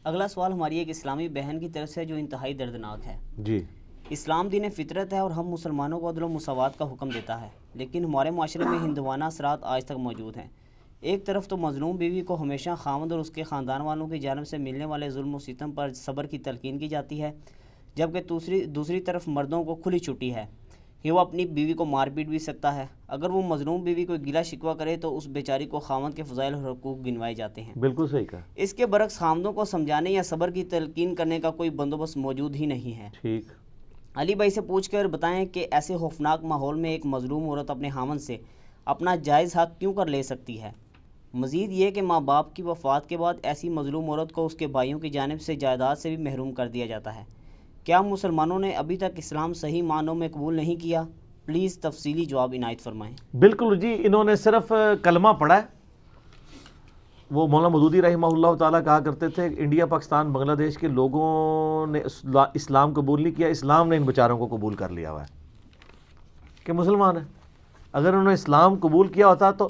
اگلا سوال ہماری ایک اسلامی بہن کی طرف سے جو انتہائی دردناک ہے. جی. اسلام دین فطرت ہے اور ہم مسلمانوں کو عدل و مساوات کا حکم دیتا ہے، لیکن ہمارے معاشرے میں ہندوانہ اثرات آج تک موجود ہیں. ایک طرف تو مظلوم بیوی کو ہمیشہ خاوند اور اس کے خاندان والوں کی جانب سے ملنے والے ظلم و ستم پر صبر کی تلقین کی جاتی ہے، جبکہ دوسری طرف مردوں کو کھلی چھٹی ہے کہ وہ اپنی بیوی کو مار پیٹ بھی سکتا ہے. اگر وہ مظلوم بیوی کو گلہ شکوہ کرے تو اس بیچاری کو خاوند کے فضائل اور حقوق گنوائے جاتے ہیں. بالکل صحیح کہا. اس کے برعکس خاوندوں کو سمجھانے یا صبر کی تلقین کرنے کا کوئی بندوبست موجود ہی نہیں ہے. ٹھیک. علی بھائی سے پوچھ کر بتائیں کہ ایسے خوفناک ماحول میں ایک مظلوم عورت اپنے خاوند سے اپنا جائز حق کیوں کر لے سکتی ہے؟ مزید یہ کہ ماں باپ کی وفات کے بعد ایسی مظلوم عورت کو اس کے بھائیوں کی جانب سے جائیداد سے بھی محروم کر دیا جاتا ہے. کیا مسلمانوں نے ابھی تک اسلام صحیح معنوں میں قبول نہیں کیا؟ پلیز تفصیلی جواب عنایت فرمائیں. بالکل جی، انہوں نے صرف کلمہ پڑھا ہے. وہ مولانا مودودی رحمہ اللہ تعالیٰ کہا کرتے تھے انڈیا پاکستان بنگلہ دیش کے لوگوں نے اسلام قبول نہیں کیا، اسلام نے ان بیچاروں کو قبول کر لیا ہوا ہے کہ مسلمان ہیں. اگر انہوں نے اسلام قبول کیا ہوتا تو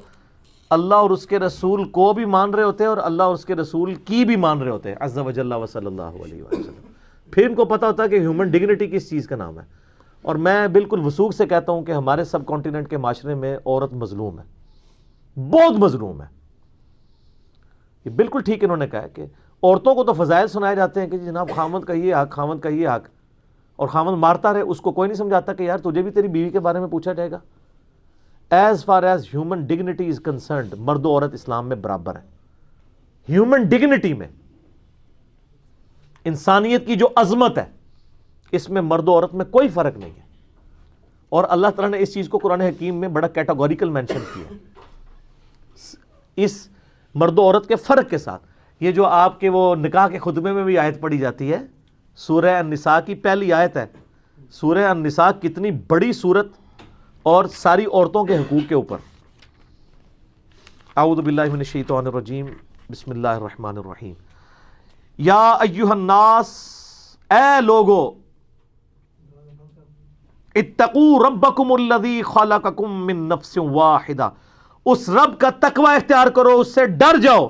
اللہ اور اس کے رسول کو بھی مان رہے ہوتے اور اللہ اور اس کے رسول کی بھی مان رہے ہوتے عز و جل و صلی اللہ علیہ وسلم. پھر ان کو پتہ ہوتا کہ ہیومن ڈگنیٹی کس چیز کا نام ہے. اور میں بالکل وثوق سے کہتا ہوں کہ ہمارے سب کانٹیننٹ کے معاشرے میں عورت مظلوم ہے، بہت مظلوم ہے. یہ بالکل ٹھیک انہوں نے کہا ہے کہ عورتوں کو تو فضائل سنائے جاتے ہیں کہ جناب خاوند کا یہ حق، خاوند کا یہ حق، اور خاوند مارتا رہے. اس کو کوئی نہیں سمجھاتا کہ یار تجھے بھی تیری بیوی کے بارے میں پوچھا جائے گا. As far as human dignity is concerned, مرد و عورت اسلام میں برابر ہے. ہیومن ڈگنیٹی میں، انسانیت کی جو عظمت ہے، اس میں مرد و عورت میں کوئی فرق نہیں ہے. اور اللہ تعالیٰ نے اس چیز کو قرآن حکیم میں بڑا کیٹاگوریکل مینشن کیا ہے اس مرد و عورت کے فرق کے ساتھ. یہ جو آپ کے وہ نکاح کے خطبے میں بھی آیت پڑھی جاتی ہے، سورہ النساء کی پہلی آیت ہے. سورہ النساء کتنی بڑی سورت اور ساری عورتوں کے حقوق کے اوپر. اعوذ باللہ من الشیطان الرجیم، بسم اللہ الرحمن الرحیم. یا ایہا الناس، اے لوگو، اتقوا ربکم الذی خلقکم من نفس واحدہ، اس رب کا تقوی اختیار کرو، اس سے ڈر جاؤ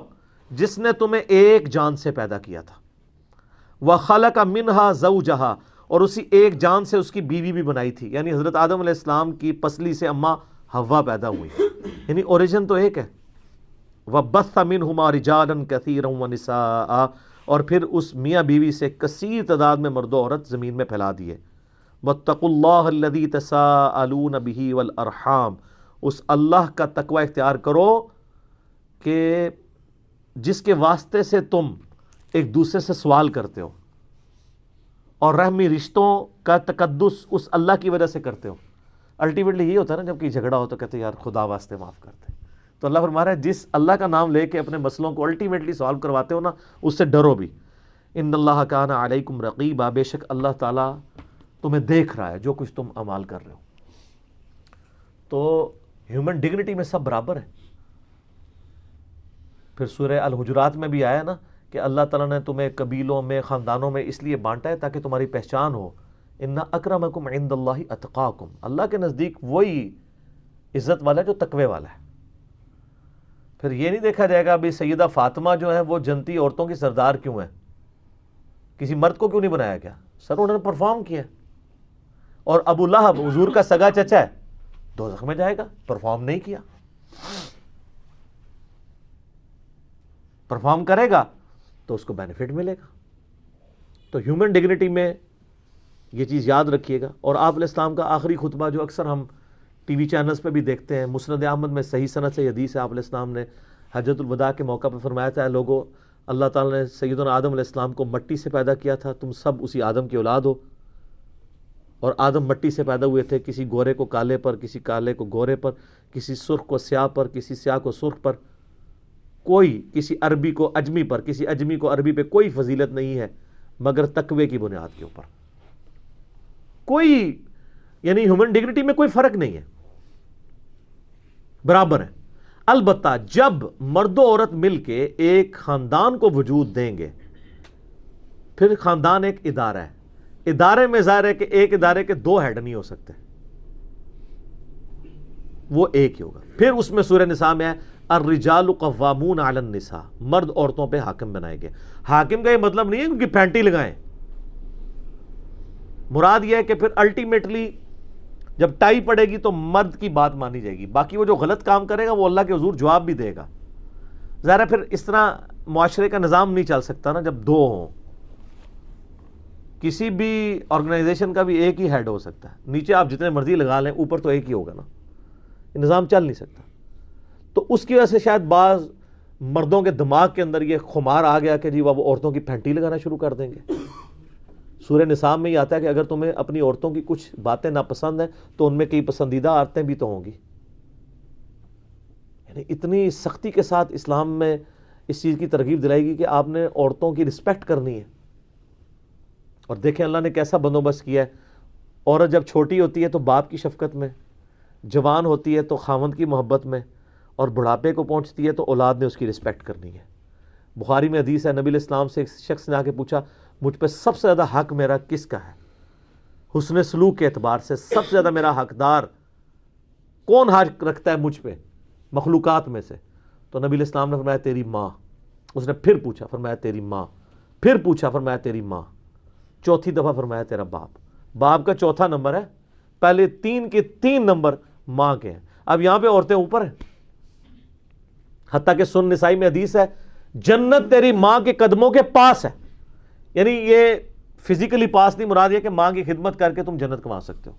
جس نے تمہیں ایک جان سے پیدا کیا تھا. وخلق منہا زوجہا، اور اسی ایک جان سے اس کی بیوی بھی بنائی تھی، یعنی حضرت آدم علیہ السلام کی پسلی سے اماں حوا پیدا ہوئی، یعنی اوریجن تو ایک ہے. وبث منہما رجالا کثیرا ونساء، اور پھر اس میاں بیوی سے کثیر تعداد میں مرد و عورت زمین میں پھیلا دیے. واتقوا اللہ الذی تساءلون بہ والارحام، اس اللہ کا تقوی اختیار کرو کہ جس کے واسطے سے تم ایک دوسرے سے سوال کرتے ہو، اور رحمی رشتوں کا تقدس اس اللہ کی وجہ سے کرتے ہو. الٹیمیٹلی یہی ہوتا ہے نا، جب کہ جھگڑا ہو تو کہتے ہیں یار خدا واسطے معاف کرتے. تو اللہ فرما رہا ہے جس اللہ کا نام لے کے اپنے مسئلوں کو الٹیمیٹلی سالو کرواتے ہو نا، اس سے ڈرو بھی. ان اللہ کان علیکم رقیبا، بے شک اللہ تعالیٰ تمہیں دیکھ رہا ہے جو کچھ تم اعمال کر رہے ہو. تو ہیومن ڈگنیٹی میں سب برابر ہے. پھر سورہ الحجرات میں بھی آیا نا کہ اللہ تعالیٰ نے تمہیں قبیلوں میں، خاندانوں میں اس لیے بانٹا ہے تاکہ تمہاری پہچان ہو. ان اکرمکم عند اللہ اتقاکم، اللہ کے نزدیک وہی عزت والا ہے جو تقوی والا ہے. پھر یہ نہیں دیکھا جائے گا ابھی سیدہ فاطمہ جو ہے وہ جنتی عورتوں کی سردار کیوں ہے، کسی مرد کو کیوں نہیں بنایا گیا؟ سر انہوں نے پرفارم کیا. اور ابو لہب حضور کا سگا چچا ہے، دوزخ میں جائے گا، پرفارم نہیں کیا. پرفارم کرے گا تو اس کو بینیفٹ ملے گا. تو ہیومن ڈگنیٹی میں یہ چیز یاد رکھیے گا. اور آپ علیہ السلام کا آخری خطبہ جو اکثر ہم ٹی وی چینلز پہ بھی دیکھتے ہیں، مسند احمد میں صحیح سند سے حدیث ہے، آپ علیہ السلام نے حجۃ الوداع کے موقع پہ فرمایا تھا، لوگوں، اللہ تعالیٰ نے سیدنا آدم علیہ السلام کو مٹی سے پیدا کیا تھا، تم سب اسی آدم کی اولاد ہو. اور آدم مٹی سے پیدا ہوئے تھے، کسی گورے کو کالے پر، کسی کالے کو گورے پر، کسی سرخ کو سیاہ پر، کسی سیاہ کو سرخ پر. کوئی کسی عربی کو اجمی پر، کسی اجمی کو عربی پہ کوئی فضیلت نہیں ہے مگر تقوی کی بنیاد کے اوپر. کوئی یعنی ہیومن ڈگنیٹی میں کوئی فرق نہیں ہے، برابر ہے. البتہ جب مرد و عورت مل کے ایک خاندان کو وجود دیں گے، پھر خاندان ایک ادارہ ہے. ادارے میں ظاہر ہے کہ ایک ادارے کے دو ہیڈ نہیں ہو سکتے، وہ ایک ہی ہوگا. پھر اس میں سورہ نساء میں ہے الرجال قوامون علی النساء، مرد عورتوں پہ حاکم بنائے گئے. حاکم کا یہ مطلب نہیں ہے ان کی پینٹی لگائیں، مراد یہ ہے کہ پھر الٹیمیٹلی جب ٹائی پڑے گی تو مرد کی بات مانی جائے گی، باقی وہ جو غلط کام کرے گا وہ اللہ کے حضور جواب بھی دے گا. ظاہر ہے پھر اس طرح معاشرے کا نظام نہیں چل سکتا نا جب دو ہوں. کسی بھی آرگنائزیشن کا بھی ایک ہی ہیڈ ہو سکتا ہے، نیچے آپ جتنے مرضی لگا لیں اوپر تو ایک ہی ہوگا نا، یہ نظام چل نہیں سکتا. تو اس کی وجہ سے شاید بعض مردوں کے دماغ کے اندر یہ خمار آ گیا کہ جی وہ عورتوں کی پھینٹی لگانا شروع کر دیں گے. سورہ نساء میں یہ آتا ہے کہ اگر تمہیں اپنی عورتوں کی کچھ باتیں ناپسند ہیں تو ان میں کئی پسندیدہ عادتیں بھی تو ہوں گی. یعنی اتنی سختی کے ساتھ اسلام میں اس چیز کی ترغیب دلائی گی کہ آپ نے عورتوں کی رسپیکٹ کرنی ہے. اور دیکھیں اللہ نے کیسا بندوبست کیا ہے. عورت جب چھوٹی ہوتی ہے تو باپ کی شفقت میں، جوان ہوتی ہے تو خاوند کی محبت میں، اور بڑھاپے کو پہنچتی ہے تو اولاد نے اس کی رسپیکٹ کرنی ہے. بخاری میں حدیث ہے، نبی علیہ السلام سے ایک شخص نے آ کے پوچھا مجھ پہ سب سے زیادہ حق میرا کس کا ہے؟ حسن سلوک کے اعتبار سے سب سے زیادہ میرا حقدار کون حق رکھتا ہے مجھ پہ مخلوقات میں سے؟ تو نبی علیہ السلام نے فرمایا تیری ماں. اس نے پھر پوچھا، فرمایا تیری ماں. پھر پوچھا، فرمایا تیری ماں. چوتھی دفعہ فرمایا تیرا باپ. باپ کا چوتھا نمبر ہے، پہلے 3 کے 3 نمبر ماں کے ہیں. اب یہاں پہ عورتیں اوپر ہیں. حتیٰ کہ سنن نسائی میں حدیث ہے جنت تیری ماں کے قدموں کے پاس ہے. یعنی یہ فزیکلی پاس نہیں، مراد یہ کہ ماں کی خدمت کر کے تم جنت کما سکتے ہو.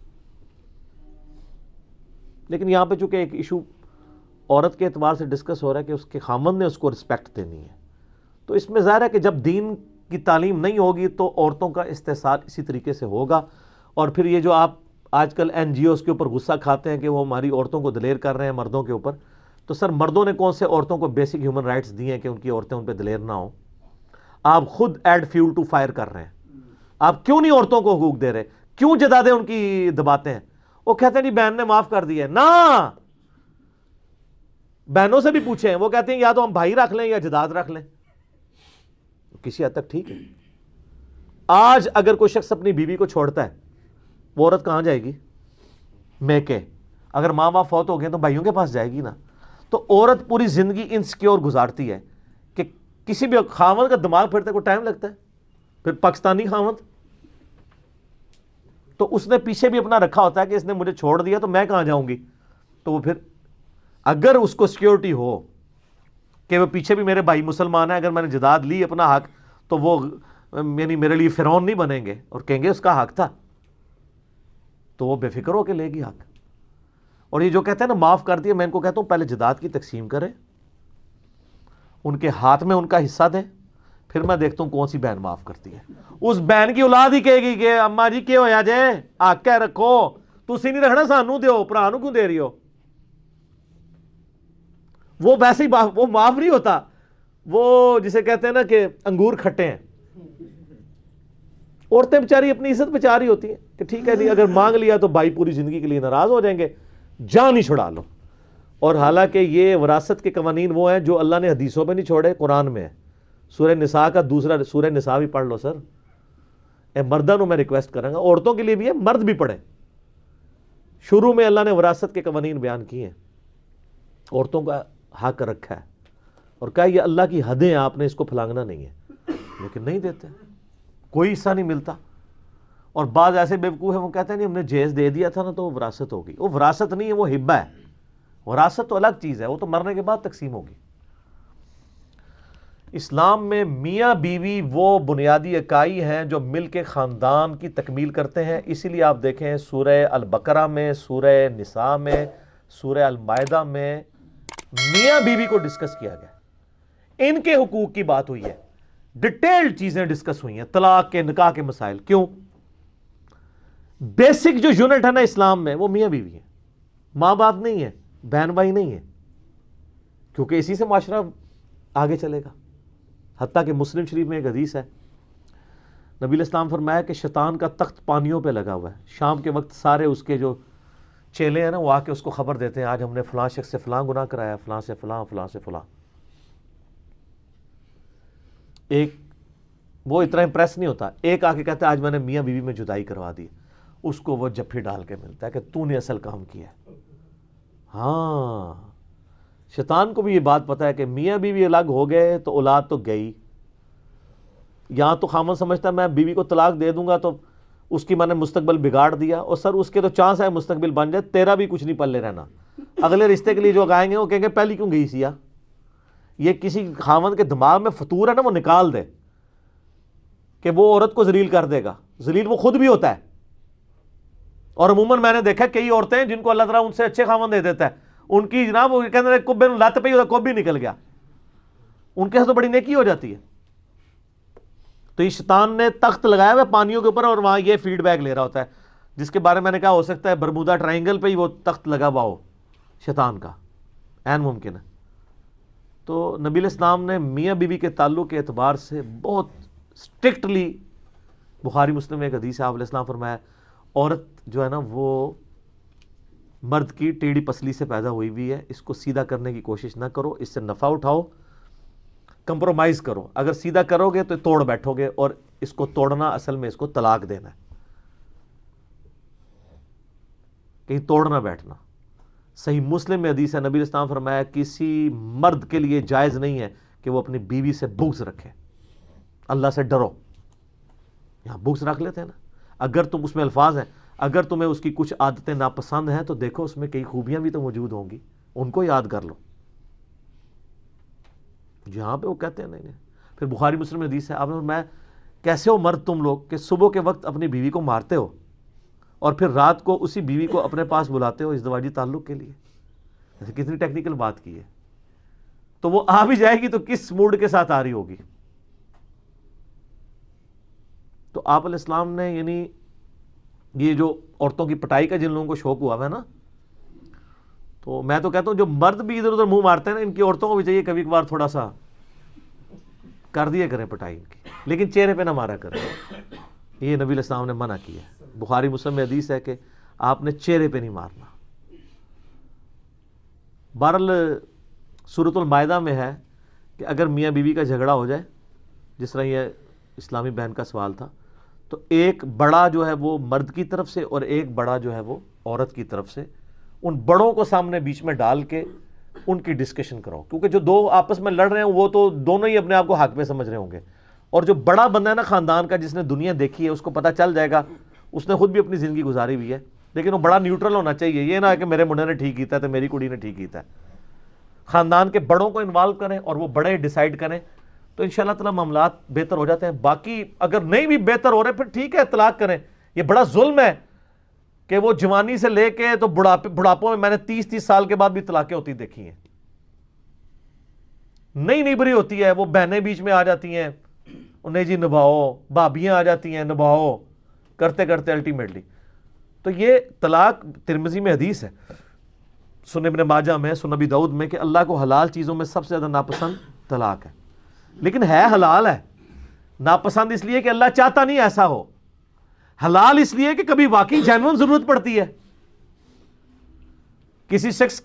لیکن یہاں پہ چونکہ ایک ایشو عورت کے اعتبار سے ڈسکس ہو رہا ہے کہ اس کے خامند نے اس کو رسپیکٹ دینی ہے. تو اس میں ظاہر ہے کہ جب دین کی تعلیم نہیں ہوگی تو عورتوں کا استحصال اسی طریقے سے ہوگا. اور پھر یہ جو آپ آج کل NGOs کے اوپر غصہ کھاتے ہیں کہ وہ ہماری عورتوں کو دلیر کر رہے ہیں مردوں کے اوپر، تو سر مردوں نے کون سے عورتوں کو بیسک ہیومن رائٹس دیے ہیں کہ ان کی عورتیں ان پہ دلیر نہ ہوں؟ آپ خود ایڈ فیول ٹو فائر کر رہے ہیں. آپ کیوں نہیں عورتوں کو حقوق دے رہے؟ کیوں جدادیں ان کی دباتے ہیں؟ وہ کہتے ہیں جی بہن نے معاف کر دیا ہے. نہ، بہنوں سے بھی پوچھیں، وہ کہتے ہیں یا تو ہم بھائی رکھ لیں یا جداد رکھ لیں. کسی حد تک ٹھیک ہے. آج اگر کوئی شخص اپنی بیوی کو چھوڑتا ہے وہ عورت کہاں جائے گی؟ میکے. اگر ماں باپ فوت ہو گئے تو بھائیوں کے پاس جائے گی نا. تو عورت پوری زندگی انسیکیور گزارتی ہے کہ کسی بھی خاوند کا دماغ پھرتے کو ٹائم لگتا ہے. پھر پاکستانی خاوند تو اس نے پیچھے بھی اپنا رکھا ہوتا ہے کہ اس نے مجھے چھوڑ دیا تو میں کہاں جاؤں گی. تو وہ پھر اگر اس کو سیکیورٹی ہو کہ وہ پیچھے بھی میرے بھائی مسلمان ہیں، اگر میں نے جداد لی اپنا حق تو وہ یعنی میرے لیے فرعون نہیں بنیں گے اور کہیں گے اس کا حق تھا، تو وہ بے فکر ہو کے لے گی حق. اور یہ جو کہتے ہیں نا معاف کر دیا، میں ان کو کہتا ہوں پہلے جداد کی تقسیم کریں، ان کے ہاتھ میں ان کا حصہ دیں، پھر میں دیکھتا ہوں کون سی بہن معاف کرتی ہے. اس بہن کی اولاد ہی کہے گی کہ اماں جی کیا ہویا جے حق کہہ رکھو، تسی نہیں رکھنا سانو دیو، پرا نو کیوں دے رہی ہو. وہ ویسے ہی وہ معاف نہیں ہوتا. وہ جسے کہتے ہیں نا کہ انگور کھٹے ہیں. عورتیں بیچاری اپنی عزت بچا رہی ہوتی ہیں کہ ٹھیک ہے نہیں، اگر مانگ لیا تو بھائی پوری زندگی کے لیے ناراض ہو جائیں گے، جان ہی چھڑا لو. اور حالانکہ یہ وراثت کے قوانین وہ ہیں جو اللہ نے حدیثوں میں نہیں چھوڑے، قرآن میں ہے. سورہ نساء کا دوسرا سورہ نساء بھی پڑھ لو سر. اے مردوں میں ریکویسٹ کروں گا، عورتوں کے لیے بھی ہے، مرد بھی پڑھیں. شروع میں اللہ نے وراثت کے قوانین بیان کیے ہیں، عورتوں کا حق رکھا ہے اور کہا یہ اللہ کی حدیں، آپ نے اس کو پھلانگنا نہیں ہے. لیکن نہیں دیتے، کوئی حصہ نہیں ملتا. اور بعض ایسے بیوقوف ہیں وہ کہتے ہیں نہیں ہم نے جہیز دے دیا تھا نا تو وراثت ہوگی. وہ وراثت نہیں ہے، وہ ہبہ ہے. وراثت تو الگ چیز ہے، وہ تو مرنے کے بعد تقسیم ہوگی. اسلام میں میاں بیوی وہ بنیادی اکائی ہیں جو مل کے خاندان کی تکمیل کرتے ہیں. اسی لیے آپ دیکھیں سورہ البقرہ میں، سورہ نساء میں، سورہ المائدہ میں میاں بیوی کو ڈسکس کیا گیا، ان کے حقوق کی بات ہوئی ہے، ڈیٹیلڈ چیزیں ڈسکس ہوئی ہیں، طلاق کے، نکاح کے مسائل. کیوں؟ بیسک جو یونٹ ہے نا اسلام میں وہ میاں بیوی ہے، ماں باپ نہیں ہے، بہن بھائی نہیں ہے، کیونکہ اسی سے معاشرہ آگے چلے گا. حتیٰ کہ مسلم شریف میں ایک حدیث ہے، نبی علیہ السلام فرمایا کہ شیطان کا تخت پانیوں پہ لگا ہوا ہے. شام کے وقت سارے اس کے جو چیلے ہیں نا وہ آ کے اس کو خبر دیتے ہیں آج ہم نے فلاں شخص سے فلاں گناہ کرایا، فلاں سے فلاں، فلاں سے فلاں. ایک وہ اتنا امپریس نہیں ہوتا، ایک آ کے کہتا ہے آج میں نے میاں بیوی میں جدائی کروا دی. اس کو وہ جفی ڈال کے ملتا ہے کہ تو نے اصل کام کیا ہے. ہاں شیطان کو بھی یہ بات پتہ ہے کہ میاں بیوی الگ ہو گئے تو اولاد تو گئی. یہاں تو خامن سمجھتا ہے میں بیوی کو طلاق دے دوں گا تو اس کی میں نے مستقبل بگاڑ دیا, اور سر اس کے تو چانس ہے مستقبل بن جائے, تیرا بھی کچھ نہیں پلے رہنا. اگلے رشتے کے لیے جو آئیں گے وہ کہیں گے پہلی کیوں گئی سیا. یہ کسی خامن کے دماغ میں فطور ہے نا, وہ نکال دے کہ وہ عورت کو ذلیل کر دے گا. ذلیل وہ خود بھی ہوتا ہے, اور عموماً میں نے دیکھا کئی عورتیں ہیں جن کو اللہ تعالیٰ ان سے اچھے خامن دے دیتا ہے, ان کی جناب وہ کہتے ہیں کبے لت پہ ہوتا کب بھی نکل گیا, ان کے ساتھ تو بڑی نیکی ہو جاتی ہے. تو یہ شیطان نے تخت لگایا ہوا پانیوں کے اوپر, اور وہاں یہ فیڈ بیک لے رہا ہوتا ہے, جس کے بارے میں نے کہا ہو سکتا ہے برمودا ٹرائنگل پہ ہی وہ تخت لگا ہوا ہو شیطان کا, عین ممکن ہے. تو نبی علیہ السلام نے میاں بیوی کے تعلق کے اعتبار سے بہت اسٹرکٹلی, بخاری مسلم میں ایک حدیث ہے, آپ علیہ السلام فرمایا عورت جو ہے نا وہ مرد کی ٹیڑھی پسلی سے پیدا ہوئی ہوئی ہے, اس کو سیدھا کرنے کی کوشش نہ کرو, اس سے نفع اٹھاؤ, کمپرومائز کرو. اگر سیدھا کرو گے تو توڑ بیٹھو گے, اور اس کو توڑنا اصل میں اس کو طلاق دینا ہے, کہیں توڑ نہ بیٹھنا. صحیح مسلم میں حدیث ہے, نبی علیہ السلام فرمایا کسی مرد کے لیے جائز نہیں ہے کہ وہ اپنی بیوی سے بغض رکھے. اللہ سے ڈرو. یہاں بغض رکھ لیتے ہیں نا, اگر تم اس میں الفاظ ہیں, اگر تمہیں اس کی کچھ عادتیں ناپسند ہیں تو دیکھو اس میں کئی خوبیاں بھی تو موجود ہوں گی, ان کو یاد کر لو. جہاں پہ وہ کہتے ہیں نہیں. پھر بخاری مسلم میں حدیث ہے, آپ نے میں کیسے ہو مرد تم لوگ کہ صبح کے وقت اپنی بیوی کو مارتے ہو اور پھر رات کو اسی بیوی کو اپنے پاس بلاتے ہو ازدواجی تعلق کے لیے. ایسے کتنی ٹیکنیکل بات کی ہے. تو وہ آ بھی جائے گی تو کس موڈ کے ساتھ آ رہی ہوگی. تو آپ علیہ السلام نے یعنی یہ جو عورتوں کی پٹائی کا جن لوگوں کو شوق ہوا ہے نا, تو میں تو کہتا ہوں جو مرد بھی ادھر ادھر منہ مارتے ہیں نا, ان کی عورتوں کو بھی چاہیے کبھی کبھار تھوڑا سا کر دیا کریں پٹائی ان کی, لیکن چہرے پہ نہ مارا کریں. یہ نبی علیہ السلام نے منع کیا ہے. بخاری مسلم میں حدیث ہے کہ آپ نے چہرے پہ نہیں مارنا. بہرحال سورۃ المائدہ میں ہے کہ اگر میاں بیوی کا جھگڑا ہو جائے, جس طرح یہ اسلامی بہن کا سوال تھا, تو ایک بڑا جو ہے وہ مرد کی طرف سے اور ایک بڑا جو ہے وہ عورت کی طرف سے, ان بڑوں کو سامنے بیچ میں ڈال کے ان کی ڈسکشن کرو, کیونکہ جو دو آپس میں لڑ رہے ہیں وہ تو دونوں ہی اپنے آپ کو حق پہ سمجھ رہے ہوں گے, اور جو بڑا بندہ ہے نا خاندان کا, جس نے دنیا دیکھی ہے, اس کو پتہ چل جائے گا, اس نے خود بھی اپنی زندگی گزاری ہوئی ہے, لیکن وہ بڑا نیوٹرل ہونا چاہیے. یہ نہ ہے کہ میرے منڈے نے ٹھیک کیتا ہے تو میری کڑی نے ٹھیک کیتا ہے. خاندان کے بڑوں کو انوالو کریں اور وہ بڑے ڈیسائیڈ کریں, تو انشاءاللہ تعالی معاملات بہتر ہو جاتے ہیں. باقی اگر نہیں بھی بہتر ہو رہے پھر ٹھیک ہے طلاق کریں. یہ بڑا ظلم ہے کہ وہ جوانی سے لے کے تو بڑھاپوں میں نے 30 سال کے بعد بھی طلاقیں ہوتی دیکھی ہیں. نئی بری ہوتی ہے, وہ بہنیں بیچ میں آ جاتی ہیں, انہیں جی نبھاؤ, بھابیاں آ جاتی ہیں نبھاؤ, کرتے کرتے الٹیمیٹلی. تو یہ طلاق ترمذی میں حدیث ہے, سنن ابن ماجہ میں, سنن ابی داؤد میں, کہ اللہ کو حلال چیزوں میں سب سے زیادہ ناپسند طلاق ہے. لیکن ہے حلال ہے, ناپسند اس لیے کہ اللہ چاہتا نہیں ایسا ہو, حلال اس لیے کہ کبھی واقعی جینون ضرورت پڑتی ہے. کسی شخص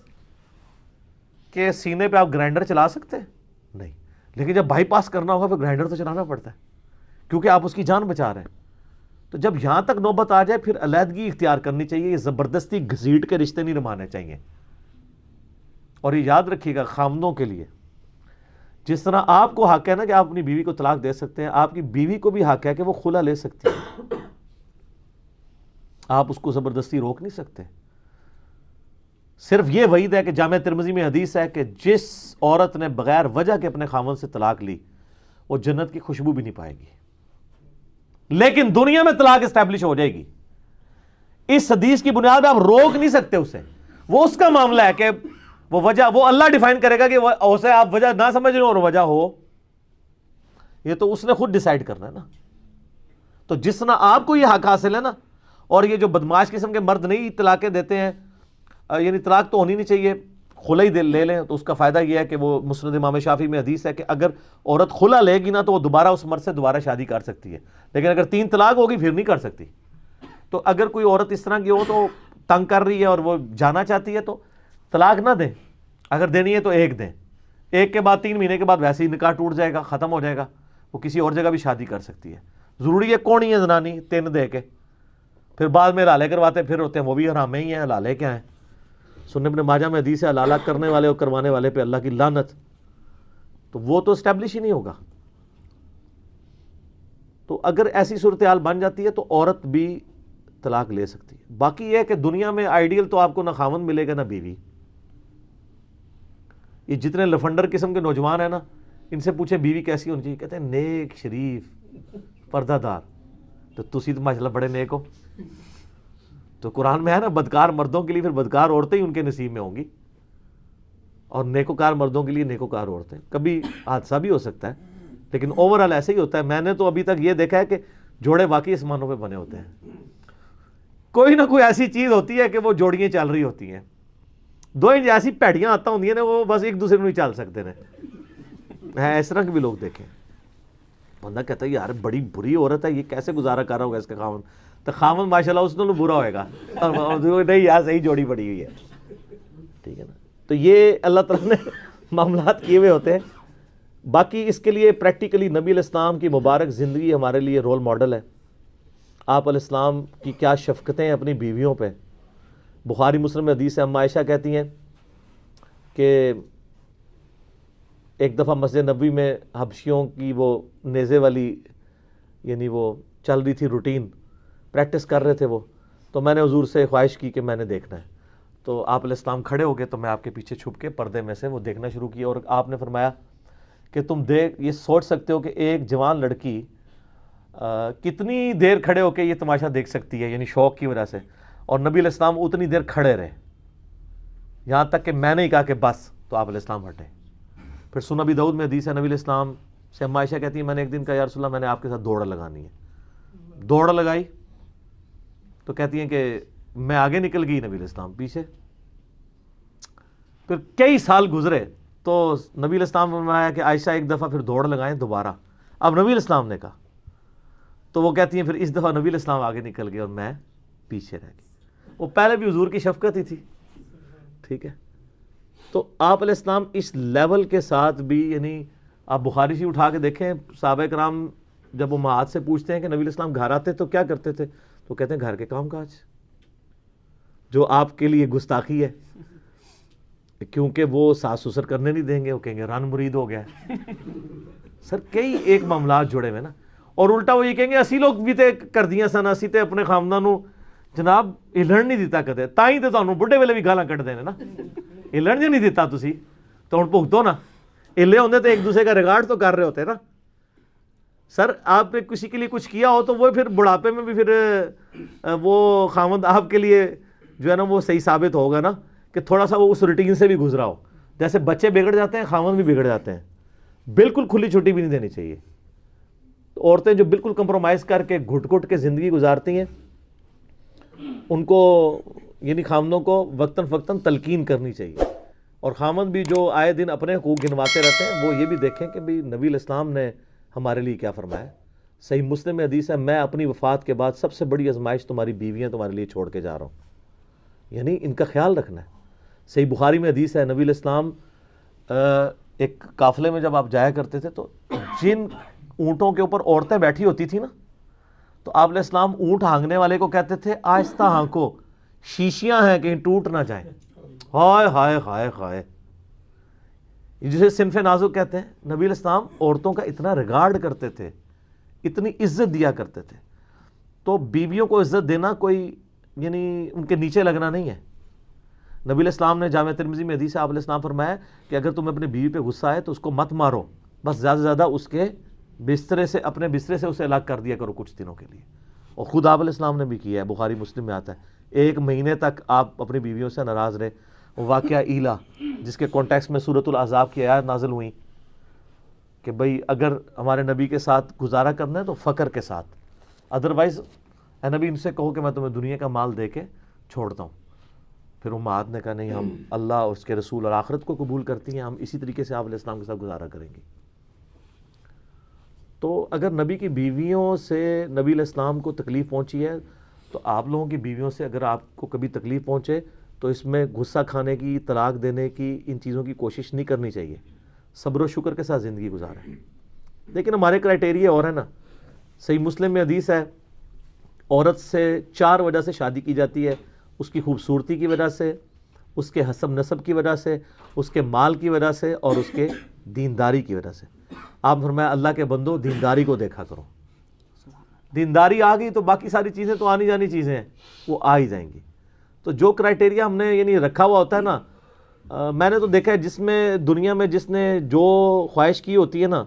کے سینے پہ آپ گرائنڈر چلا سکتے ہیں نہیں, لیکن جب بائی پاس کرنا ہوگا پھر گرائنڈر تو چلانا پڑتا ہے, کیونکہ آپ اس کی جان بچا رہے ہیں. تو جب یہاں تک نوبت آ جائے پھر علیحدگی اختیار کرنی چاہیے. یہ زبردستی گھسیٹ کے رشتے نہیں نبھانے چاہیے. اور یہ یاد رکھیے گا خامدوں کے لیے, جس طرح آپ کو حق ہے نا کہ آپ اپنی بیوی کو طلاق دے سکتے ہیں, آپ کی بیوی کو بھی حق ہے کہ وہ خلا لے سکتی ہے. آپ اس کو زبردستی روک نہیں سکتے. صرف یہ وعید ہے کہ جامع ترمذی میں حدیث ہے کہ جس عورت نے بغیر وجہ کے اپنے خاوند سے طلاق لی وہ جنت کی خوشبو بھی نہیں پائے گی, لیکن دنیا میں طلاق اسٹیبلش ہو جائے گی. اس حدیث کی بنیاد پہ آپ روک نہیں سکتے اسے. وہ اس کا معاملہ ہے کہ وہ وجہ وہ اللہ ڈیفائن کرے گا کہ اسے آپ وجہ نہ سمجھ رہے ہو اور وجہ ہو, یہ تو اس نے خود ڈیسائیڈ کرنا ہے نا. تو جس طرح آپ کو یہ حق حاصل ہے نا, اور یہ جو بدماش قسم کے مرد نہیں طلاقیں دیتے ہیں, یعنی طلاق تو ہونی نہیں چاہیے, خلا ہی لے لیں, تو اس کا فائدہ یہ ہے کہ وہ مسند امام شافعی میں حدیث ہے کہ اگر عورت خلا لے گی نا تو وہ دوبارہ اس مرد سے دوبارہ شادی کر سکتی ہے, لیکن اگر 3 طلاق ہوگی پھر نہیں کر سکتی. تو اگر کوئی عورت اس طرح کی ہو تو تنگ کر رہی ہے اور وہ جانا چاہتی ہے تو طلاق نہ دیں. اگر دینی ہے تو 1 دیں, 1 کے بعد 3 مہینے کے بعد ویسے ہی نکاح ٹوٹ جائے گا, ختم ہو جائے گا, وہ کسی اور جگہ بھی شادی کر سکتی ہے. ضروری ہے کون ہی ہے زنانی 3 دے کے پھر بعد میں حلالے کرواتے پھر ہوتے ہیں وہ بھی حرام ہی ہیں, حلالے کیا ہیں. سنن ابن ماجہ میں حدیث ہے حلالہ کرنے والے اور کروانے والے پہ اللہ کی لعنت، تو وہ تو اسٹیبلش ہی نہیں ہوگا. تو اگر ایسی صورتحال بن جاتی ہے تو عورت بھی طلاق لے سکتی ہے. باقی یہ ہے کہ دنیا میں آئیڈیل تو آپ کو نہ خاوند ملے گا نہ بیوی. یہ جتنے لفنڈر قسم کے نوجوان ہیں نا، ان سے پوچھیں بیوی کیسی ہونی چاہیے، کہتے ہیں نیک، شریف، پردہ دار. تو تسی تو ماشاءاللہ بڑے نیک ہو. تو قرآن میں ہے نا، بدکار مردوں کے لیے پھر بدکار عورتیں ہی ان کے نصیب میں ہوں گی، اور نیکوکار مردوں کے لیے نیکوکار عورتیں. کبھی حادثہ بھی ہو سکتا ہے لیکن اوورآل ایسے ہی ہوتا ہے. میں نے تو ابھی تک یہ دیکھا ہے کہ جوڑے واقعی آسمانوں پہ بنے ہوتے ہیں. کوئی نہ کوئی ایسی چیز ہوتی ہے کہ وہ جوڑیاں چل رہی ہوتی ہیں. دو انج ایسی پیڑیاں آتا ہوں نا، وہ بس ایک دوسرے میں نہیں چل سکتے ہیں. اس طرح کے بھی لوگ دیکھیں. بندہ کہتا ہے یار بڑی بری عورت ہے، یہ کیسے گزارا کر رہا ہوگا اس کا خاوند. تو خاوند ماشاءاللہ اس نے برا ہوئے گا، نہیں یار صحیح جوڑی پڑی ہوئی ہے. ٹھیک ہے نا. تو یہ اللہ تعالیٰ نے معاملات کیے ہوئے ہوتے ہیں. باقی اس کے لیے پریکٹیکلی نبی علیہ السلام کی مبارک زندگی ہمارے لیے رول ماڈل ہے. آپ علیہ السلام کی کیا شفقتیں اپنی بیویوں پہ. بخاری مسلم میں حدیث ہے، اما عائشہ کہتی ہیں کہ ایک دفعہ مسجد نبوی میں حبشیوں کی وہ نیزے والی، یعنی وہ چل رہی تھی روٹین، پریکٹس کر رہے تھے وہ. تو میں نے حضور سے خواہش کی کہ میں نے دیکھنا ہے. تو آپ علیہ السلام کھڑے ہو گئے، تو میں آپ کے پیچھے چھپ کے پردے میں سے وہ دیکھنا شروع کیا. اور آپ نے فرمایا کہ تم یہ سوچ سکتے ہو کہ ایک جوان لڑکی کتنی دیر کھڑے ہو کے یہ تماشا دیکھ سکتی ہے، یعنی شوق کی وجہ سے. اور نبی علیہ السلام اتنی دیر کھڑے رہے، یہاں تک کہ میں نے ہی کہا کہ بس. تو آپ علیہ السلام ہٹے. پھر سنن ابی داؤد میں حدیث ہے، نبی علیہ السلام سے اما عائشہ کہتی ہیں میں نے ایک دن کہا یا رسول اللہ میں نے آپ کے ساتھ دوڑ لگانی ہے. دوڑ لگائی تو کہتی ہیں کہ میں آگے نکل گئی، نبی علیہ السلام پیچھے. پھر کئی سال گزرے تو نبی علیہ السلام نے فرمایا کہ عائشہ ایک دفعہ پھر دوڑ لگائیں دوبارہ. اب نبی علیہ السلام نے کہا تو وہ کہتی ہیں پھر اس دفعہ نبی علیہ السلام آگے نکل گئے اور میں پیچھے رہ گئی. وہ پہلے بھی حضور کی شفقت ہی تھی. ٹھیک ہے. تو آپ علیہ السلام اس لیول کے ساتھ بھی، یعنی آپ بخاری سے اٹھا کے دیکھیں، صحابہ کرام جب امہات سے پوچھتے ہیں کہ نبی علیہ السلام گھر آتے تو کیا کرتے تھے، تو کہتے ہیں گھر کے کام کاج، جو آپ کے لیے گستاخی ہے کیونکہ وہ ساس سسر کرنے نہیں دیں گے، وہ کہیں گے رن مرید ہو گیا. سر کئی ایک معاملات جڑے ہوئے نا. اور الٹا وہ یہ کہیں گے اسی لوگ بھی تے کر دیاں سن، اسی تے اپنے خاندانوں جناب ہلن نہیں دیتا کدے، تائیں تے تانوں بڈھے ویلے بھی گالاں کٹ دینے نا. ہلن جو نہیں دیتا تسی تو ہن بھگتو نا. ہلے ہوندے تو ایک دوسرے کا ریگارڈ تو کر رہے ہوتے نا. سر آپ نے کسی کے لیے کچھ کیا ہو تو وہ پھر بڑھاپے میں بھی پھر وہ خاوند آپ کے لیے جو ہے نا وہ صحیح ثابت ہوگا نا، کہ تھوڑا سا وہ اس روٹین سے بھی گزرا ہو. جیسے بچے بگڑ جاتے ہیں، خاوند بھی بگڑ جاتے ہیں. بالکل کھلی چھٹی بھی نہیں دینی چاہیے. عورتیں جو بالکل کمپرومائز کر کے گھٹ گھٹ کے زندگی گزارتی ہیں، ان کو یعنی خاوندوں کو وقتاً فوقتاً تلقین کرنی چاہیے. اور خاوند بھی جو آئے دن اپنے حقوق گنواتے رہتے ہیں، وہ یہ بھی دیکھیں کہ بھی نبی علیہ السلام نے ہمارے لیے کیا فرمایا. صحیح مسلم میں حدیث ہے میں اپنی وفات کے بعد سب سے بڑی آزمائش تمہاری بیویاں تمہارے لیے چھوڑ کے جا رہا ہوں، یعنی ان کا خیال رکھنا ہے. صحیح بخاری میں حدیث ہے نبی علیہ السلام ایک قافلے میں جب آپ جایا کرتے تھے تو جن اونٹوں کے اوپر عورتیں بیٹھی ہوتی تھی نا، تو آپ علیہ السلام اونٹ ہانکنے والے کو کہتے تھے آہستہ ہانکو، شیشیاں ہیں کہیں ٹوٹ نہ جائیں. ہائے ہائے ہائے ہائے، جسے صنف نازک کہتے ہیں. نبی علیہ السلام عورتوں کا اتنا ریگارڈ کرتے تھے، اتنی عزت دیا کرتے تھے. تو بیویوں کو عزت دینا کوئی یعنی ان کے نیچے لگنا نہیں ہے. نبی علیہ السلام نے جامع ترمذی میں حدیث ہے، آپ علیہ السلام فرمایا کہ اگر تمہیں اپنی بیوی پہ غصہ آئے تو اس کو مت مارو، بس زیادہ سے زیادہ اس کے بسترے سے، اپنے بسترے سے اسے الگ کر دیا کرو کچھ دنوں کے لیے. اور خود آپ علیہ السلام نے بھی کیا ہے، بخاری مسلم میں آتا ہے 1 مہینے تک آپ اپنی بیویوں سے ناراض رہے. واقعہ ایلا جس کے کانٹیکس میں سورۃ الاحزاب کی آیات نازل ہوئیں کہ بھئی اگر ہمارے نبی کے ساتھ گزارا کرنا ہے تو فقر کے ساتھ، ادروائز اے نبی ان سے کہو کہ میں تمہیں دنیا کا مال دے کے چھوڑتا ہوں. پھر امہات نے کہا نہیں، ہم اللہ اور اس کے رسول اور آخرت کو قبول کرتی ہیں، ہم اسی طریقے سے آپ علیہ السلام کے ساتھ گزارا کریں گے. تو اگر نبی کی بیویوں سے نبی علیہ السلام کو تکلیف پہنچی ہے تو آپ لوگوں کی بیویوں سے اگر آپ کو کبھی تکلیف پہنچے تو اس میں غصہ کھانے کی، طلاق دینے کی، ان چیزوں کی کوشش نہیں کرنی چاہیے. صبر و شکر کے ساتھ زندگی گزاریں. لیکن ہمارے کرائٹیریا اور ہے نا. صحیح مسلم میں حدیث ہے عورت سے 4 وجہ سے شادی کی جاتی ہے: اس کی خوبصورتی کی وجہ سے، اس کے حسب نسب کی وجہ سے، اس کے مال کی وجہ سے، اور اس کے دینداری کی وجہ سے۔ آپ فرمایا اللہ کے بندو دینداری کو دیکھا کرو، دینداری آ گئی تو باقی ساری چیزیں تو آنی جانی چیزیں ہیں، وہ آ ہی جائیں گی۔ تو جو کرائٹیریا ہم نے یعنی رکھا ہوا ہوتا ہے نا، میں نے تو دیکھا ہے جس میں دنیا میں جس نے جو خواہش کی ہوتی ہے نا،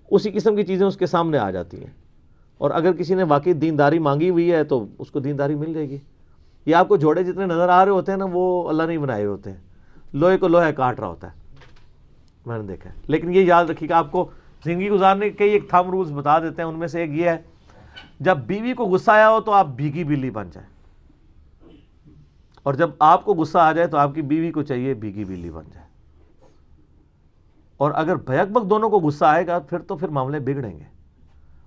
اسی قسم کی چیزیں اس کے سامنے آ جاتی ہیں۔ اور اگر کسی نے واقعی دینداری مانگی ہوئی ہے تو اس کو دینداری مل جائے گی۔ یہ آپ کو جوڑے جتنے نظر آ رہے ہوتے ہیں نا، وہ اللہ نہیں بنائے ہوتے ہیں، لوہے کو لوہے کاٹ رہا ہوتا ہے، میں نے دیکھا ہے۔ لیکن یہ یاد رکھیے کہ آپ کو زندگی گزارنے کے کئی ایک تھم رولز بتا دیتے ہیں، ان میں سے ایک یہ ہے جب بیوی کو غصہ آیا ہو تو آپ بھیگی بلی بن جائیں، اور جب آپ کو غصہ آ جائے تو آپ کی بیوی کو چاہیے بھیگی بلی بن جائے۔ اور اگر بھیک بک دونوں کو غصہ آئے گا پھر تو معاملے بگڑیں گے۔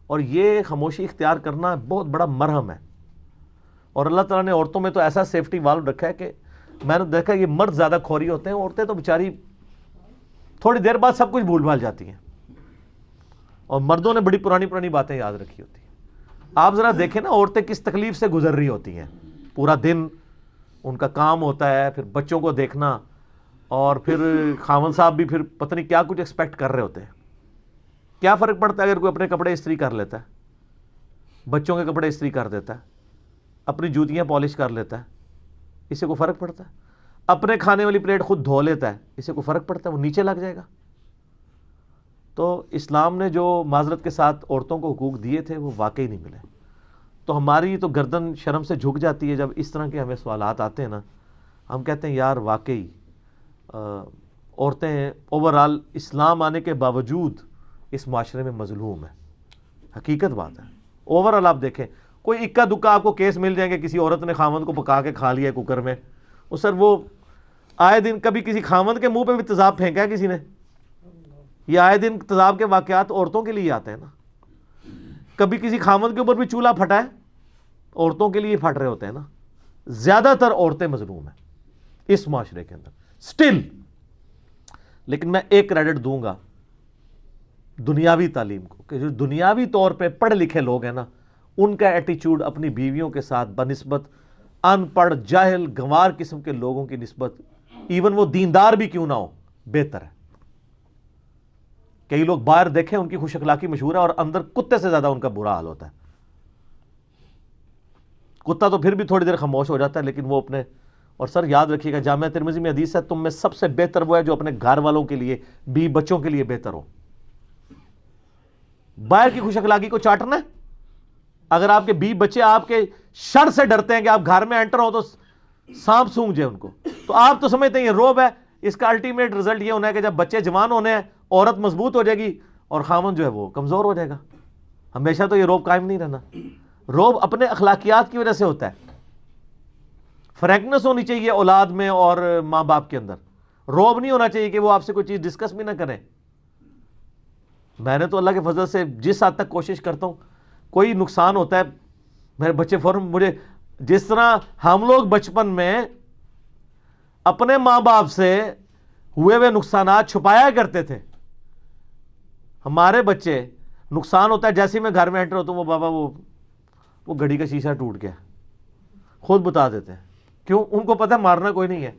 اور یہ خاموشی اختیار کرنا بہت بڑا مرہم ہے۔ اور اللہ تعالیٰ نے عورتوں میں تو ایسا سیفٹی والو رکھا ہے کہ میں نے دیکھا یہ مرد زیادہ کھوری ہوتے ہیں، عورتیں تو بیچاری تھوڑی دیر بعد سب کچھ بھول بھال جاتی ہیں، اور مردوں نے بڑی پرانی باتیں یاد رکھی ہوتی ہیں۔ آپ ذرا دیکھیں نا عورتیں کس تکلیف سے گزر رہی ہوتی ہیں، پورا دن ان کا کام ہوتا ہے، پھر بچوں کو دیکھنا، اور پھر خاوند صاحب بھی پھر پتہ نہیں کیا کچھ ایکسپیکٹ کر رہے ہوتے ہیں۔ کیا فرق پڑتا ہے اگر کوئی اپنے کپڑے استری کر لیتا ہے، بچوں کے کپڑے استری کر دیتا ہے، اپنی جوتیاں پالش کر لیتا ہے، اسے کوئی فرق پڑتا ہے؟ اپنے کھانے والی پلیٹ خود دھو لیتا ہے، اسے کوئی فرق پڑتا ہے؟ وہ نیچے لگ جائے گا۔ تو اسلام نے جو معذرت کے ساتھ عورتوں کو حقوق دیے تھے وہ واقعی نہیں ملے۔ تو ہماری تو گردن شرم سے جھک جاتی ہے جب اس طرح کے ہمیں سوالات آتے ہیں نا، ہم کہتے ہیں یار واقعی عورتیں اوورال اسلام آنے کے باوجود اس معاشرے میں مظلوم ہیں، حقیقت بات ہے۔ اوورال آپ دیکھیں کوئی اکا دکا آپ کو کیس مل جائیں گے، کسی عورت نے خاوند کو پکا کے کھا لیا کوکر میں، وہ سر وہ آئے دن کبھی کسی خاوند کے منہ پہ بھی تیزاب پھینکا ہے کسی نے؟ یہ آئے دن تیزاب کے واقعات عورتوں کے لیے آتے ہیں نا۔ کبھی کسی خاوند کے اوپر بھی چولہا پھٹا ہے، عورتوں کے لیے پھٹ رہے ہوتے ہیں نا۔ زیادہ تر عورتیں مظلوم ہیں اس معاشرے کے اندر سٹل۔ لیکن میں ایک کریڈٹ دوں گا دنیاوی تعلیم کو، کہ جو دنیاوی طور پہ پڑھے لکھے لوگ ہیں نا، ان کا ایٹیچیوڈ اپنی بیویوں کے ساتھ بنسبت ان پڑھ جاہل گنوار قسم کے لوگوں کی نسبت، ایون وہ دیندار بھی کیوں نہ ہو، بہتر ہے۔ کئی لوگ باہر دیکھیں ان کی خوش اخلاقی مشہور ہے، اور اندر کتے سے زیادہ ان کا برا حال ہوتا ہے۔ کتا تو پھر بھی تھوڑی دیر خاموش ہو جاتا ہے، لیکن وہ اپنے، اور سر یاد رکھیے گا جامعہ ترمذی میں حدیث ہے تم میں سب سے بہتر وہ ہے جو اپنے گھر والوں کے لیے، بیوی بچوں کے لیے بہتر ہو۔ باہر کی خوش اخلاقی کو چاٹنا ہے؟ اگر آپ کے بیوی بچے آپ کے شر سے ڈرتے ہیں کہ آپ گھر میں انٹر ہو تو سانپ سونگ جائے ان کو، تو آپ تو سمجھتے ہیں یہ روب ہے۔ اس کا الٹیمیٹ رزلٹ یہ ہونا ہے کہ جب بچے جوان ہونے ہیں عورت مضبوط ہو جائے گی اور خامن جو ہے وہ کمزور ہو جائے گا۔ ہمیشہ تو یہ روب قائم نہیں رہنا۔ روب اپنے اخلاقیات کی وجہ سے ہوتا ہے۔ فرینکنس ہونی چاہیے اولاد میں اور ماں باپ کے اندر۔ روب نہیں ہونا چاہیے کہ وہ آپ سے کوئی چیز ڈسکس بھی نہ کریں۔ میں نے تو اللہ کے فضل سے جس حد تک کوشش کرتا ہوں، کوئی نقصان ہوتا ہے میرے بچے فوراً مجھے، جس طرح ہم لوگ بچپن میں اپنے ماں باپ سے ہوئے ہوئے نقصانات چھپایا کرتے تھے، ہمارے بچے نقصان ہوتا ہے جیسے ہی میں گھر میں انٹر ہوتا ہوں، وہ بابا وہ گھڑی کا شیشہ ٹوٹ گیا، خود بتا دیتے ہیں۔ کیوں؟ ان کو پتہ ہے مارنا کوئی نہیں ہے،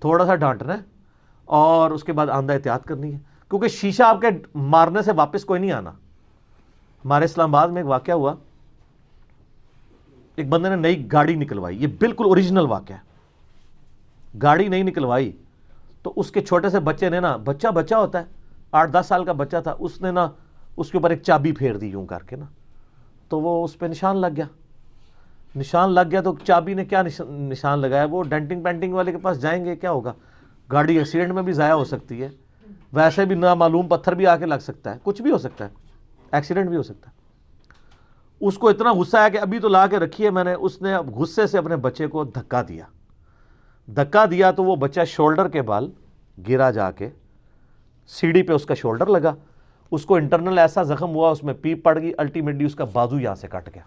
تھوڑا سا ڈانٹنا ہے اور اس کے بعد آندہ احتیاط کرنی ہے، کیونکہ شیشہ آپ کے مارنے سے واپس کوئی نہیں آنا۔ ہمارے اسلام آباد میں ایک واقعہ ہوا، ایک بندے نے نئی گاڑی نکلوائی، یہ بالکل اوریجنل واقعہ ہے، گاڑی نہیں نکلوائی تو اس کے چھوٹے سے بچے نے نا، بچہ ہوتا ہے 8-10 سال کا بچہ تھا، اس نے نا اس کے اوپر ایک چابی پھیر دی یوں کر کے نا، تو وہ اس پہ نشان لگ گیا۔ تو چابی نے کیا نشان لگایا؟ وہ ڈینٹنگ پینٹنگ والے کے پاس جائیں گے، کیا ہوگا؟ گاڑی ایکسیڈنٹ میں بھی ضائع ہو سکتی ہے، ویسے بھی نامعلوم پتھر بھی آ کے لگ سکتا ہے، کچھ بھی ہو سکتا ہے، ایکسیڈنٹ بھی ہو سکتا ہے۔ اس کو اتنا غصہ ہے کہ ابھی تو لا کے رکھی ہے میں نے، اس نے غصے سے اپنے بچے کو دھکا دیا تو وہ بچہ شولڈر کے بال گرا، جا کے سیڑھی پہ اس کا شولڈر لگا، اس کو انٹرنل ایسا زخم ہوا، اس میں پیپ پڑ گئی، الٹیمیٹلی اس کا بازو یہاں سے کٹ گیا۔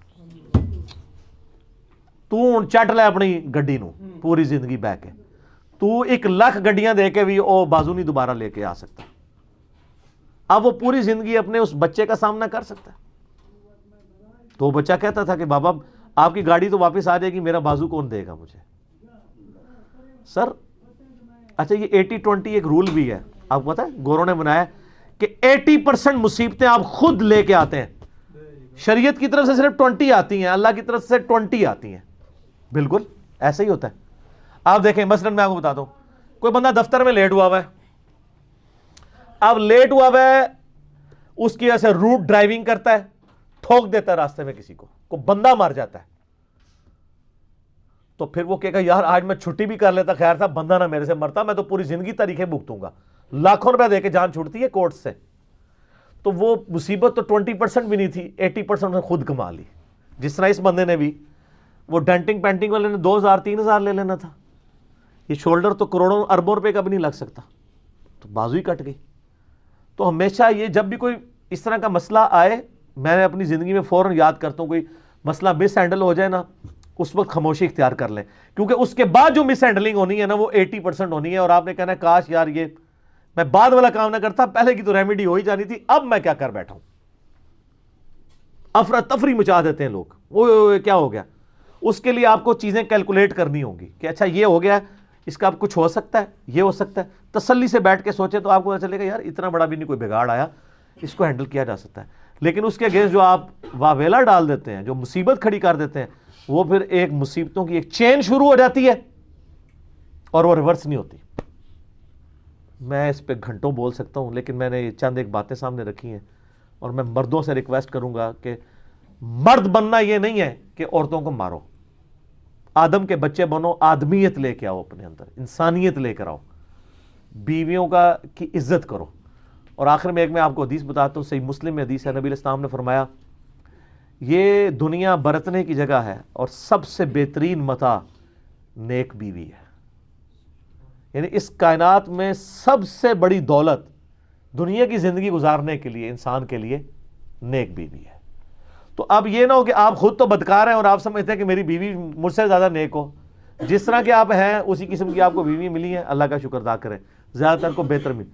تو چٹ لے اپنی گڈی نو پوری زندگی بہ کے، تو 1,00,000 گڈیاں دے کے بھی وہ بازو نہیں دوبارہ لے کے آ سکتا۔ اب وہ پوری زندگی اپنے اس بچے کا سامنا کر سکتا ہے؟ تو وہ بچہ کہتا تھا کہ بابا آپ کی گاڑی تو واپس آ جائے گی، میرا بازو کون دے گا مجھے؟ سر اچھا یہ 80-20 ایک رول بھی ہے، آپ کو پتا ہے گوروں نے بنایا کہ 80% مصیبتیں آپ خود لے کے آتے ہیں، شریعت کی طرف سے صرف 20 آتی ہیں، اللہ کی طرف سے 20 آتی ہیں. بالکل ایسا ہی ہوتا ہے. آپ دیکھیں مثلا میں آپ کو بتاتا ہوں، کوئی بندہ دفتر میں لیٹ ہوا ہے، اب لیٹ ہوا ہے، اس کی وجہ سے روٹ ڈرائیونگ کرتا ہے، ٹھوک دیتا ہے راستے میں کسی کو بندہ مار جاتا ہے، تو پھر وہ کہے گا یار آج میں چھٹی بھی کر لیتا، خیر تھا بندہ نہ میرے سے مرتا، میں تو پوری زندگی تاریخیں بھگتوں گا. لاکھوں روپے دے کے جان چھوٹتی ہے کورٹ سے. تو وہ مصیبت تو 20% بھی نہیں تھی، 80% نے خود کما لی. جس طرح اس بندے نے بھی، وہ ڈینٹنگ پینٹنگ والے نے 2000-3000 لے لینا تھا، یہ شولڈر تو کروڑوں اربوں روپے کا بھی نہیں لگ سکتا، تو بازو ہی کٹ گئی. تو ہمیشہ یہ جب بھی کوئی اس طرح کا مسئلہ آئے، میں نے اپنی زندگی میں فوراً یاد کرتا ہوں، کوئی مسئلہ مس ہینڈل ہو جائے نا، اس وقت خاموشی اختیار کر لیں، کیونکہ اس کے بعد جو مس ہینڈلنگ ہونی ہے نا وہ 80% ہونی ہے، اور آپ نے کہنا ہے کاش یار یہ میں بعد والا کام نہ کرتا، پہلے کی تو ریمیڈی ہو ہی جانی تھی، اب میں کیا کر بیٹھا ہوں. افراتفری مچا دیتے ہیں لوگ، وہ کیا ہو گیا. اس کے لیے آپ کو چیزیں کیلکولیٹ کرنی ہوں گی کہ اچھا یہ ہو گیا، اس کا اب کچھ ہو سکتا ہے، یہ ہو سکتا ہے. تسلی سے بیٹھ کے سوچے تو آپ کو پتہ چلے گا یار اتنا بڑا بھی نہیں کوئی بگاڑ آیا، اس کو ہینڈل کیا جا سکتا ہے. لیکن اس کے اگینسٹ جو آپ واویلا ڈال دیتے ہیں، جو مصیبت کھڑی کر دیتے ہیں، وہ پھر ایک مصیبتوں کی ایک چین شروع ہو جاتی ہے اور وہ ریورس نہیں ہوتی. میں اس پہ گھنٹوں بول سکتا ہوں، لیکن میں نے چند ایک باتیں سامنے رکھی ہیں، اور میں مردوں سے ریکویسٹ کروں گا کہ مرد بننا یہ نہیں ہے کہ عورتوں کو مارو. آدم کے بچے بنو، آدمیت لے کے آؤ، اپنے اندر انسانیت لے کر آؤ، بیویوں کی عزت کرو. اور آخر میں ایک میں آپ کو حدیث بتاتا ہوں، صحیح مسلم میں حدیث ہے، نبی علیہ السلام نے فرمایا یہ دنیا برتنے کی جگہ ہے اور سب سے بہترین متاع نیک بیوی ہے. یعنی اس کائنات میں سب سے بڑی دولت دنیا کی زندگی گزارنے کے لیے انسان کے لیے نیک بیوی ہے. تو اب یہ نہ ہو کہ آپ خود تو بدکار ہیں اور آپ سمجھتے ہیں کہ میری بیوی مجھ سے زیادہ نیک ہو. جس طرح کے آپ ہیں اسی قسم کی آپ کو بیوی ملی ہیں، اللہ کا شکر ادا کریں، زیادہ تر کو بہتر ملی.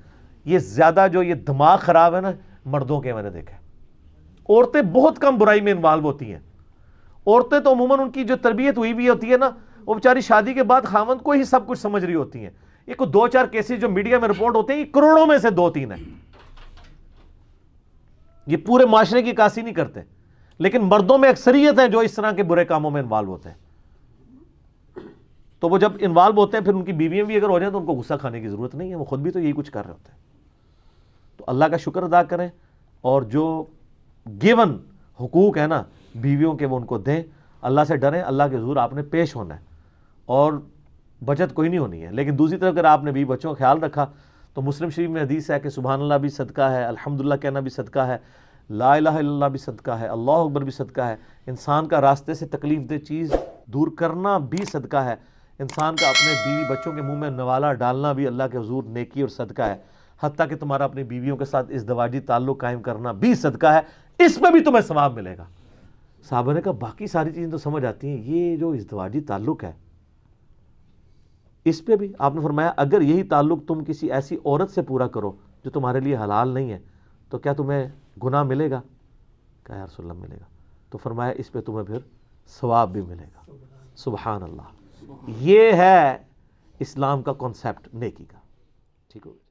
یہ زیادہ جو یہ دماغ خراب ہے نا مردوں کے، میں نے دیکھا ہے. عورتیں بہت کم برائی میں انوالو ہوتی ہیں. عورتیں تو عموماً ان کی جو تربیت ہوئی بھی ہوتی ہے نا، وہ بیچاری شادی کے بعد خاوند کو ہی سب کچھ سمجھ رہی ہوتی ہیں. یہ کوئی 2-4 کیسز جو میڈیا میں رپورٹ ہوتے ہیں، یہ کروڑوں میں سے 2-3 ہیں. یہ پورے معاشرے کی عکاسی نہیں کرتے، لیکن مردوں میں اکثریت ہیں جو اس طرح کے برے کاموں میں انوالو ہوتے ہیں. تو وہ جب انوالو ہوتے ہیں پھر ان کی بیویاں بھی اگر ہو جائیں تو ان کو غصہ کھانے کی ضرورت نہیں ہے، وہ خود بھی تو یہی کچھ کر رہے ہوتے ہیں. تو اللہ کا شکر ادا کریں، اور جو گیون حقوق ہیں نا بیویوں کے وہ ان کو دیں. اللہ سے ڈریں، اللہ کے حضور آپ نے پیش ہونا ہے، اور بچت کوئی نہیں ہونی ہے. لیکن دوسری طرف اگر آپ نے بیوی بچوں کا خیال رکھا تو مسلم شریف میں حدیث ہے کہ سبحان اللہ بھی صدقہ ہے، الحمدللہ کہنا بھی صدقہ ہے، لا الہ الا اللہ بھی صدقہ ہے، اللہ اکبر بھی صدقہ ہے. انسان کا راستے سے تکلیف دہ چیز دور کرنا بھی صدقہ ہے. انسان کا اپنے بیوی بچوں کے منہ میں نوالا ڈالنا بھی اللہ کے حضور نیکی اور صدقہ ہے. حتیٰ کہ تمہارا اپنی بیویوں کے ساتھ ازدواجی تعلق قائم کرنا بھی صدقہ ہے، اس میں بھی تمہیں ثواب ملے گا. صحابہ نے کہا باقی ساری چیزیں تو سمجھ آتی ہیں، یہ جو ازدواجی تعلق ہے اس پہ بھی آپ نے فرمایا اگر یہی تعلق تم کسی ایسی عورت سے پورا کرو جو تمہارے لیے حلال نہیں ہے تو کیا تمہیں گناہ ملے گا؟ کہا یا رسول اللہ ملے گا. تو فرمایا اس پہ تمہیں پھر ثواب بھی ملے گا. سبحان اللہ. یہ ہے اسلام کا کانسیپٹ نیکی کا. ٹھیک ہو گیا.